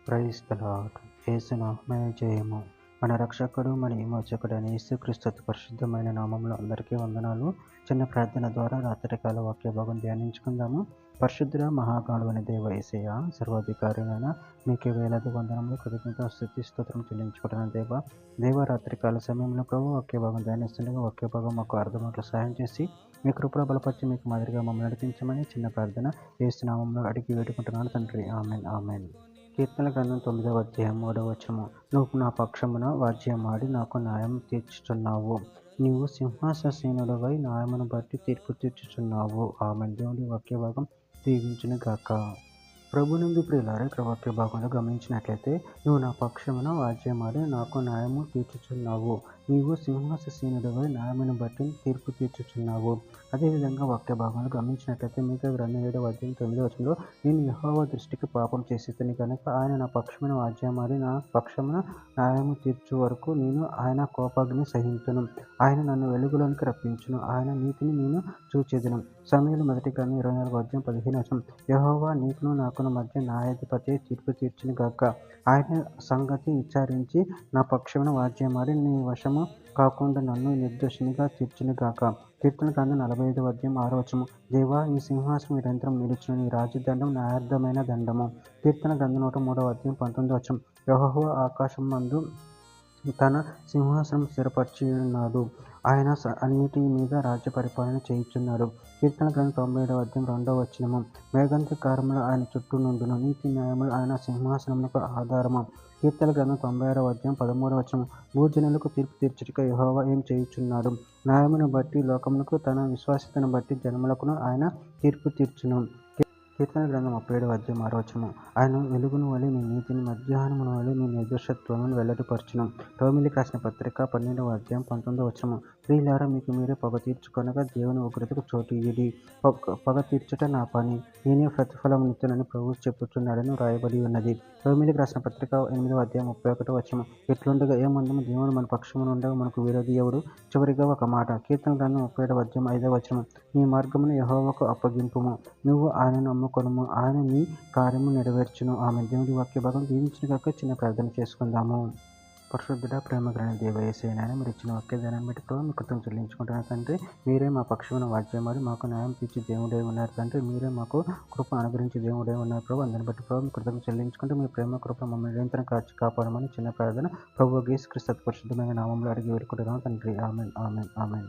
Praise the lord. యేసు నామమే జయము. మన రక్షకుడు మన విమోచకుడు అయిన యేసుక్రీస్తు అతి పరిశుద్ధమైన నామంలో అందరికీ వందనాలు. చిన్న ప్రార్థన ద్వారా రాత్రికాల వాక్య భాగం ధ్యానించుకుందాము. పరిశుద్ధుడ మహాగణుడైన దేవ యేసయ్య, సర్వాధికారైన మీకే వేలాది వందనములు, కృతజ్ఞత, స్తుతి, స్తోత్రం చెల్లించుకుంటున్న దేవ రాత్రికాల సమయంలో ప్రభు వాక్య భాగం ధ్యానిస్తుండగా వాక్య భాగం మాకు అర్థమట్లు సహాయం చేసి మీ కృపలో బలపరిచి మీకు మాదిరిగా మమ్మల్ని నడిపించమని చిన్న ప్రార్థన యేసు నామంలో అడిగి వేడుకుంటున్నాను తండ్రి. Amen amen. కీర్తన గ్రంథం 9వ అధ్యాయం 3వ వచనము. నువ్వు నా పక్షమున వాద్యమాడి నాకు న్యాయం తీర్చుచున్నావు. నీవు సింహాసీనుడవై న్యాయమును బట్టి తీర్పు తీర్చుచున్నావు. ఆమేన్. దేవుని వాక్య భాగం దీవించును గాక. ప్రభునందు ప్రియులారా, ఇక్కడ వాక్య భాగంలో గమనించినట్లయితే, నువ్వు నా పక్షమున వాద్యమాడి నాకు న్యాయము తీర్చుచున్నావు. నీవు సింహాసీనుడవై న్యాయమును బట్టి తీర్పు తీర్చుచున్నావు. అదేవిధంగా వాక్య భాగంలో గమనించినట్లయితే మీకా గ్రంథం 7వ అధ్యాయం 9వ వచనంలో, నేను యెహోవా దృష్టికి పాపం చేసేదని కనుక ఆయన నా పక్షమున వాద్యమాడి నా పక్షమున న్యాయము తీర్చు వరకు నేను ఆయన కోపాగ్ని సహించును. ఆయన నన్ను వెలుగులోనికి రప్పించును. ఆయన నీతిని నేను చూచెదను. సమూయేలు మొదటి గ్రంథం 24వ అధ్యాయం 15వ వచనం. యెహోవా నీకును నాకును మధ్య న్యాయాధిపతి తీర్పు తీర్చును గాక. ఆయన సంగతి విచారించి నా పక్షమున వాద్యమాడి నీ వశము కాకుండా నన్ను నిర్దోషినిగా తీర్చును గాక. కీర్తన గ్రంథం 45వ అధ్యాయం 6వ వచనం. దేవా, ఈ సింహాసనం నిరంతరం నిలుచును, నీ రాజదండం న్యాయార్థమైన దండము. కీర్తన గ్రంథం 103వ అధ్యాయం 19వ వచనం. యెహోవా ఆకాశం మందు తన సింహాసనం స్థిరపరిచి ఉన్నాడు. ఆయన అన్నిటి మీద రాజ్య పరిపాలన చేయుచున్నాడు. కీర్తన గ్రంథం 97వ అధ్యాయం 2వ వచనము. మేఘాంధకారములు ఆయన చుట్టూ నుండును, నీతి న్యాయములు ఆయన సింహాసనమునకు ఆధారము. కీర్తన గ్రంథం 96వ అధ్యాయం 13వ వచనం. భూజనులకు తీర్పు తీర్చుటకు యెహోవా ఏం చేయుచున్నాడు? న్యాయమును బట్టి లోకమునకు, తన విశ్వాస్యతను బట్టి జనములకును ఆయన తీర్పు తీర్చును. కీర్తన గ్రంథం 37వ అధ్యాయం 6వ వచనం. ఆయన వెలుగును వలె నీ నీతిని, మధ్యాహ్నమును వలె నీ నిర్దోషత్వమును వెల్లడిపరచును. రోమీయులకు రాసిన పత్రిక 12వ అధ్యాయం 19వ వచనం. ప్రియులారా, మీకు మీరే పగ తీర్చుకొనగా దేవుని ఉగ్రతకు చోటు ఇయ్యుడి. పగ తీర్చుట నా పని, నేనే ప్రతిఫలమునిత్తునని ప్రభువు చెప్పుచున్నాడని వ్రాయబడి ఉన్నది. రోమీయులకు రాసిన పత్రిక 8వ అధ్యాయం 31వ వచనం. ఎట్లుండగా ఏమందుము దేవుడు మన పక్షమున ఉండగా మనకు విరోధి ఎవడు? చివరిగా ఒక మాట. కీర్తన గ్రంథం 37వ అధ్యాయం 5వ వచనం. నీ మార్గమును యెహోవాకు అప్పగింపుము, నువ్వు ఆయనను నమ్ముకొనుము, ఆయన నీ కార్యము నెరవేర్చును. ఆమె. దేవుడి వాక్య భాగం దీవించిన గాక. చిన్న ప్రార్థన చేసుకుందాము. పరిశుద్ధుడ, ప్రేమ గ్రహణ దేవ యేసయ్య, మీరు ఇచ్చిన వాక్య ధ్యానం బట్టి ప్రభు మీ కృతజ్ఞతలు చెల్లించుకుంటున్నాను తండ్రి. మీరే మా పక్షమున వాద్యమాడి మాకు న్యాయం తీర్చి దేవుడే ఉన్నారు తండ్రి. మీరే మాకు కృప అనుగ్రహించి దేవుడే ఉన్నారు ప్రభు. అందరిని బట్టి ప్రభు మీ కృతజ్ఞతలు చెల్లించుకుంటూ మీ ప్రేమ కృప మమ్మల్ని నిరంతరం కాచి కాపాడమని చిన్న ప్రార్థన ప్రభు యేసుక్రీస్తు పరిశుద్ధమైన నామంలో అడిగి వేడుకుంటున్నాను తండ్రి. ఆమేన్ ఆమేన్ ఆమేన్.